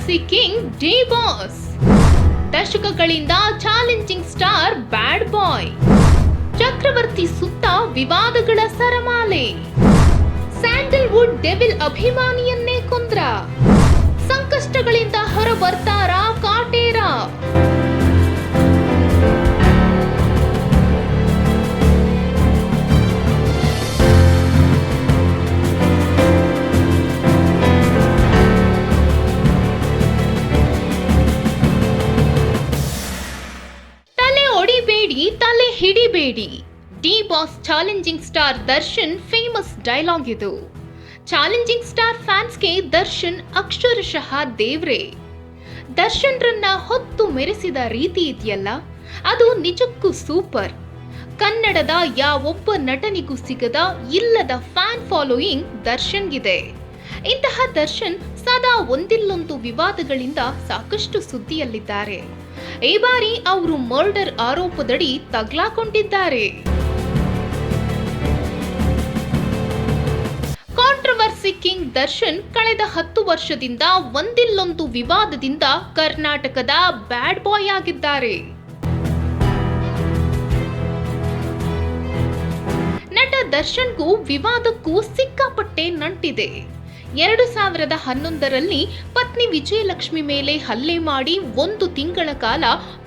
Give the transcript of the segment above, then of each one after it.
Controversy king D boss. ದಶಕಗಳಿಂದ challenging star ಬ್ಯಾಡ್ ಬಾಯ್. ಚಕ್ರವರ್ತಿ ಸುತ್ತ ವಿವಾದಗಳ ಸರಮಾಲೆ. Sandalwood devil ಅಭಿಮಾನಿಯನ್ನೇ ಕೊಂದ್ರ. ಸಂಕಷ್ಟಗಳಿಂದ ಹೊರ ಬರ್ತಾರ ಕಾಟೇರ. ತಲೆ ಒಡಿಬೇಡಿ, ತಲೆ ಹಿಡಿಬೇಡಿ. D boss challenging star Darshan famous dialogue ಇದು. ಚಾಲೆಂಜಿಂಗ್ ಸ್ಟಾರ್ ಫ್ಯಾನ್ಸ್ಗೆ ದರ್ಶನ್ ಅಕ್ಷರಶಃ ದೇವ್ರೆ. ದರ್ಶನ್ ರನ್ನ ಹೊತ್ತು ಮೆರೆಸಿದ ರೀತಿ ಇದೆಯಲ್ಲ, ಅದು ನಿಜಕ್ಕೂ ಸೂಪರ್. ಕನ್ನಡದ ಯಾವೊಬ್ಬ ನಟನಿಗೂ ಸಿಗದ ಇಲ್ಲದ ಫ್ಯಾನ್ ಫಾಲೋಯಿಂಗ್ ದರ್ಶನ್ಗಿದೆ. ಇಂತಹ ದರ್ಶನ್ ಸದಾ ಒಂದಿಲ್ಲೊಂದು ವಿವಾದಗಳಿಂದ ಸಾಕಷ್ಟು ಸುದ್ದಿಯಲ್ಲಿದ್ದಾರೆ. ಈ ಬಾರಿ ಅವರು ಮರ್ಡರ್ ಆರೋಪದಡಿ ತಗ್ಲಾಕೊಂಡಿದ್ದಾರೆ. ಕಾಂಟ್ರವರ್ಸಿ ಕಿಂಗ್ ದರ್ಶನ್ ಕಳೆದ 10 ವರ್ಷದಿಂದ ಒಂದಿಲ್ಲೊಂದು ವಿವಾದದಿಂದ ಕರ್ನಾಟಕದ ಬ್ಯಾಡ್ ಬಾಯ್ ಆಗಿದ್ದಾರೆ. ನಟ ದರ್ಶನ್ಗೂ ವಿವಾದಕ್ಕೂ ಸಿಕ್ಕಾಪಟ್ಟೆ ನಂಟಿದೆ. 2011ರಲ್ಲಿ ಪತ್ನಿ ವಿಜಯಲಕ್ಷ್ಮಿ ಮೇಲೆ ಹಲ್ಲೆ ಮಾಡಿ 1 ತಿಂಗಳ ಕಾಲ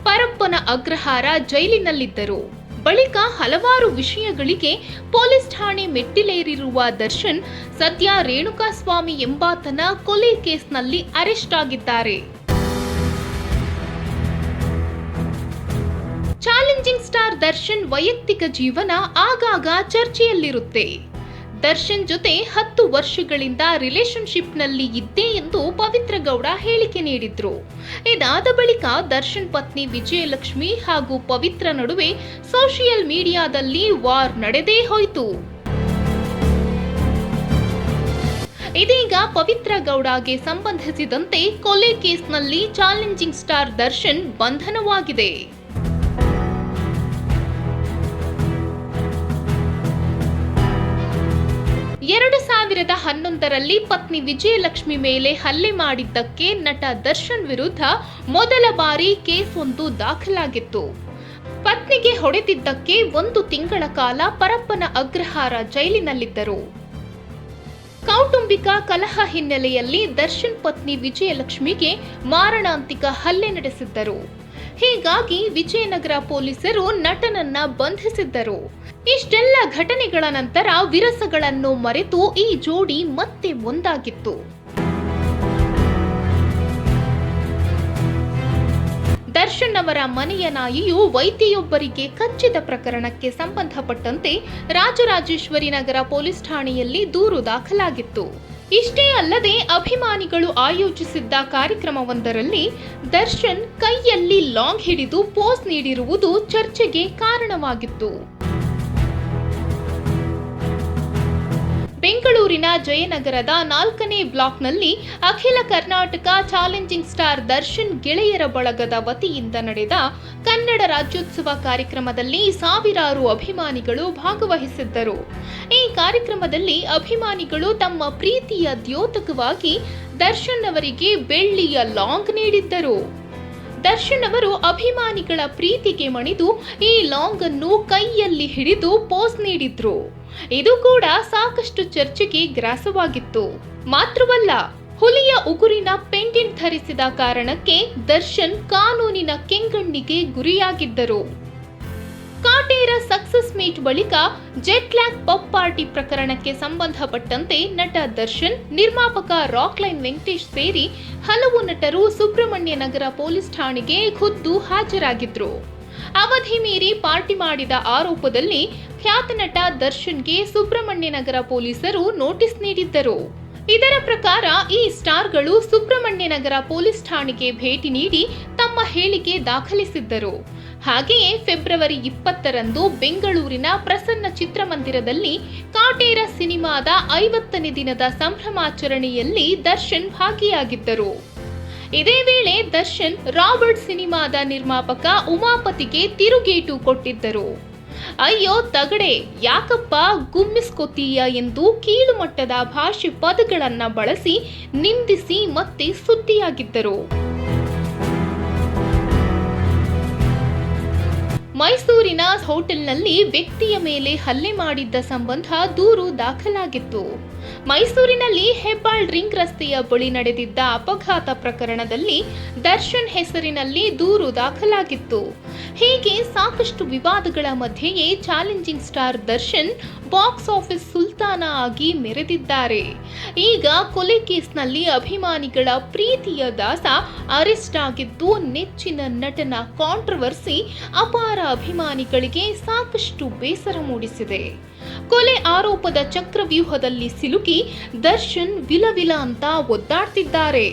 ಪರಪ್ಪನ ಅಗ್ರಹಾರ ಜೈಲಿನಲ್ಲಿದ್ದರು. ಬಳಿಕ ಹಲವಾರು ವಿಷಯಗಳಿಗೆ ಪೊಲೀಸ್ ಠಾಣೆ ಮೆಟ್ಟಿಲೇರಿರುವ ದರ್ಶನ್ ಸದ್ಯ ರೇಣುಕಾಸ್ವಾಮಿ ಎಂಬಾತನ ಕೊಲೆ ಕೇಸ್ನಲ್ಲಿ ಅರೆಸ್ಟ್ ಆಗಿದ್ದಾರೆ. ಚಾಲೆಂಜಿಂಗ್ ಸ್ಟಾರ್ ದರ್ಶನ್ ವೈಯಕ್ತಿಕ ಜೀವನ ಆಗಾಗ ಚರ್ಚೆಯಲ್ಲಿರುತ್ತೆ. ದರ್ಶನ್ ಜೊತೆ 10 ವರ್ಷಗಳಿಂದ ರಿಲೇಶನ್ಶಿಪ್ನಲ್ಲಿ ಇದ್ದೆ ಎಂದು ಪವಿತ್ರ ಗೌಡ ಹೇಳಿಕೆ ನೀಡಿದ್ರು. ಇದಾದ ಬಳಿಕ ದರ್ಶನ್ ಪತ್ನಿ ವಿಜಯಲಕ್ಷ್ಮಿ ಹಾಗೂ ಪವಿತ್ರ ನಡುವೆ ಸೋಷಿಯಲ್ ಮೀಡಿಯಾದಲ್ಲಿ ವಾರ್ ನಡೆದೇ ಹೋಯಿತು. ಇದೀಗ ಪವಿತ್ರ ಗೌಡಗೆ ಸಂಬಂಧಿಸಿದಂತೆ ಕೊಲೆ ಕೇಸ್ನಲ್ಲಿ ಚಾಲೆಂಜಿಂಗ್ ಸ್ಟಾರ್ ದರ್ಶನ್ ಬಂಧನವಾಗಿದೆ. 2011ರಲ್ಲಿ ಪತ್ನಿ ವಿಜಯಲಕ್ಷ್ಮಿ ಮೇಲೆ ಹಲ್ಲೆ ಮಾಡಿದ್ದಕ್ಕೆ ನಟ ದರ್ಶನ್ ವಿರುದ್ಧ ಮೊದಲ ಬಾರಿ ಕೇಸೊಂದು ದಾಖಲಾಗಿತ್ತು. ಪತ್ನಿಗೆ ಹೊಡೆದಿದ್ದಕ್ಕೆ 1 ತಿಂಗಳ ಕಾಲ ಪರಪ್ಪನ ಅಗ್ರಹಾರ ಜೈಲಿನಲ್ಲಿದ್ದರು. ಕೌಟುಂಬಿಕ ಕಲಹ ಹಿನ್ನೆಲೆಯಲ್ಲಿ ದರ್ಶನ್ ಪತ್ನಿ ವಿಜಯಲಕ್ಷ್ಮಿಗೆ ಮಾರಣಾಂತಿಕ ಹಲ್ಲೆ ನಡೆಸಿದ್ದರು. ಹೀಗಾಗಿ ವಿಜಯನಗರ ಪೊಲೀಸರು ನಟನನ್ನ ಬಂಧಿಸಿದ್ದರು. ಇಷ್ಟೆಲ್ಲ ಘಟನೆಗಳ ನಂತರ ವಿರಸಗಳನ್ನು ಮರೆತು ಈ ಜೋಡಿ ಮತ್ತೆ ಒಂದಾಗಿತ್ತು. ದರ್ಶನ್ ಅವರ ಮನೆಯ ನಾಯಿಯು ವೈದ್ಯೆಯೊಬ್ಬರಿಗೆ ಕಚ್ಚಿದ ಪ್ರಕರಣಕ್ಕೆ ಸಂಬಂಧಪಟ್ಟಂತೆ ರಾಜರಾಜೇಶ್ವರಿ ನಗರ ಪೊಲೀಸ್ ಠಾಣೆಯಲ್ಲಿ ದೂರು ದಾಖಲಾಗಿತ್ತು. ಇಷ್ಟೇ ಅಲ್ಲದೆ ಅಭಿಮಾನಿಗಳು ಆಯೋಜಿಸಿದ್ದ ಕಾರ್ಯಕ್ರಮವೊಂದರಲ್ಲಿ ದರ್ಶನ್ ಕೈಯಲ್ಲಿ ಲಾಂಗ್ ಹಿಡಿದು ಪೋಸ್ ನೀಡಿರುವುದು ಚರ್ಚೆಗೆ ಕಾರಣವಾಗಿತ್ತು. ಬೆಂಗಳೂರಿನ ಜಯನಗರದ 4ನೇ ಬ್ಲಾಕ್ನಲ್ಲಿ ಅಖಿಲ ಕರ್ನಾಟಕ ಚಾಲೆಂಜಿಂಗ್ ಸ್ಟಾರ್ ದರ್ಶನ್ ಗೆಳೆಯರ ಬಳಗದ ವತಿಯಿಂದ ನಡೆದ ಕನ್ನಡ ರಾಜ್ಯೋತ್ಸವ ಕಾರ್ಯಕ್ರಮದಲ್ಲಿ ಸಾವಿರಾರು ಅಭಿಮಾನಿಗಳು ಭಾಗವಹಿಸಿದ್ದರು. ಈ ಕಾರ್ಯಕ್ರಮದಲ್ಲಿ ಅಭಿಮಾನಿಗಳು ತಮ್ಮ ಪ್ರೀತಿಯ ದ್ಯೋತಕವಾಗಿ ದರ್ಶನ್ ಅವರಿಗೆ ಬೆಳ್ಳಿಯ ಲಾಂಗ್ ನೀಡಿದ್ದರು. ದರ್ಶನ್ ಅವರು ಅಭಿಮಾನಿಗಳ ಪ್ರೀತಿಗೆ ಮಣಿದು ಈ ಲಾಂಗ್ ಅನ್ನು ಕೈಯಲ್ಲಿ ಹಿಡಿದು ಪೋಸ್ ನೀಡಿದ್ರು. ಇದು ಕೂಡ ಸಾಕಷ್ಟು ಚರ್ಚೆಗೆ ಗ್ರಾಸವಾಗಿತ್ತು. ಮಾತ್ರವಲ್ಲ, ಹುಲಿಯ ಉಗುರಿನ ಪೆಂಡೆಂಟ್ ಧರಿಸಿದ ಕಾರಣಕ್ಕೆ ದರ್ಶನ್ ಕಾನೂನಿನ ಕೆಂಗಣ್ಣಿಗೆ ಗುರಿಯಾಗಿದ್ದರು. ಕಾಟೇರ ಸಕ್ಸಸ್ ಮೀಟ್ ಬಳಿಕ ಜೆಟ್ ಲ್ಯಾಗ್ ಪಬ್ ಪಾರ್ಟಿ ಪ್ರಕರಣಕ್ಕೆ ಸಂಬಂಧಪಟ್ಟಂತೆ ನಟ ದರ್ಶನ್, ನಿರ್ಮಾಪಕ ರಾಕ್ಲೈನ್ ವೆಂಕಟೇಶ್ ಸೇರಿ ಹಲವು ನಟರು ಸುಬ್ರಹ್ಮಣ್ಯ ನಗರ ಪೊಲೀಸ್ ಠಾಣೆಗೆ ಖುದ್ದು ಹಾಜರಾಗಿದ್ರು. ಅವಧಿ ಮೀರಿ ಪಾರ್ಟಿ ಮಾಡಿದ ಆರೋಪದಲ್ಲಿ ಖ್ಯಾತ ನಟ ದರ್ಶನ್ಗೆ ಸುಬ್ರಹ್ಮಣ್ಯ ನಗರ ಪೊಲೀಸರು ನೋಟಿಸ್ ನೀಡಿದ್ದರು. ಇದರ ಪ್ರಕಾರ ಈ ಸ್ಟಾರ್ಗಳು ಸುಬ್ರಹ್ಮಣ್ಯ ನಗರ ಪೊಲೀಸ್ ಠಾಣೆಗೆ ಭೇಟಿ ನೀಡಿ ತಮ್ಮ ಹೇಳಿಕೆ ದಾಖಲಿಸಿದ್ದರು. ಹಾಗೆಯೇ ಫೆಬ್ರವರಿ 20ರಂದು ಬೆಂಗಳೂರಿನ ಪ್ರಸನ್ನ ಚಿತ್ರಮಂದಿರದಲ್ಲಿ ಕಾಟೇರ ಸಿನಿಮಾದ 50ನೇ ದಿನದ ಸಂಭ್ರಮಾಚರಣೆಯಲ್ಲಿ ದರ್ಶನ್ ಭಾಗಿಯಾಗಿದ್ದರು. ಇದೇ ವೇಳೆ ದರ್ಶನ್ ರಾಬರ್ಟ್ ಸಿನಿಮಾದ ನಿರ್ಮಾಪಕ ಉಮಾಪತಿಗೆ ತಿರುಗೇಟು ಕೊಟ್ಟಿದ್ದರು. ಅಯ್ಯೋ ತಗಡೆ, ಯಾಕಪ್ಪ ಗುಮ್ಮಿಸ್ಕೊತೀಯ ಎಂದು ಕೀಳುಮಟ್ಟದ ಭಾಷೆ ಪದಗಳನ್ನ ಬಳಸಿ ನಿಂದಿಸಿ ಮತ್ತೆ ಸುದ್ದಿಯಾಗಿದ್ದರು. ಮೈಸೂರಿನ ಹೋಟೆಲ್ನಲ್ಲಿ ವ್ಯಕ್ತಿಯ ಮೇಲೆ ಹಲ್ಲೆ ಮಾಡಿದ್ದ ಸಂಬಂಧ ದೂರು ದಾಖಲಾಗಿತ್ತು. ಮೈಸೂರಿನಲ್ಲಿ ಹೆಬ್ಬಾಳ್ ರಿಂಗ್ ರಸ್ತೆಯ ಬಳಿ ನಡೆದಿದ್ದ ಅಪಘಾತ ಪ್ರಕರಣದಲ್ಲಿ ದರ್ಶನ್ ಹೆಸರಿನಲ್ಲಿ ದೂರು ದಾಖಲಾಗಿತ್ತು. ಹೀಗೆ ಸಾಕಷ್ಟು ವಿವಾದಗಳ ಮಧ್ಯೆಯೇ challenging star Darshan box office ಸುಲ್ತಾನ ಆಗಿ ಮೆರೆದಿದ್ದಾರೆ. ಈಗ ಕೊಲೆ ಕೇಸ್ನಲ್ಲಿ ಅಭಿಮಾನಿಗಳ ಪ್ರೀತಿಯ ದಾಸ ಅರೆಸ್ಟ್ ಆಗಿದ್ದು, ನೆಚ್ಚಿನ ನಟನ ಕಾಂಟ್ರವರ್ಸಿ ಅಪಾರ ಅಭಿಮಾನಿಗಳಿಗೆ ಸಾಕಷ್ಟು ಬೇಸರ ಮೂಡಿಸಿದೆ. ಕೊಲೆ ಆರೋಪದ ಚಕ್ರವ್ಯೂಹದಲ್ಲಿ ಸಿಲುಕಿ ದರ್ಶನ್ ವಿಲವಿಲ ಅಂತ ಒದ್ದಾಡ್ತಿದ್ದಾರೆ.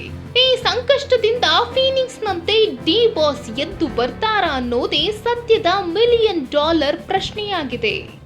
ಈ ಸಂಕಷ್ಟದಿಂದ ಫೀನಿಕ್ಸ್ನಂತೆ ಡಿ ಬಾಸ್ ಎದ್ದು ಬರ್ತಾರಾ ಅನ್ನೋದೇ ಸದ್ಯದ $1 ಮಿಲಿಯನ್ ಪ್ರಶ್ನೆಯಾಗಿದೆ.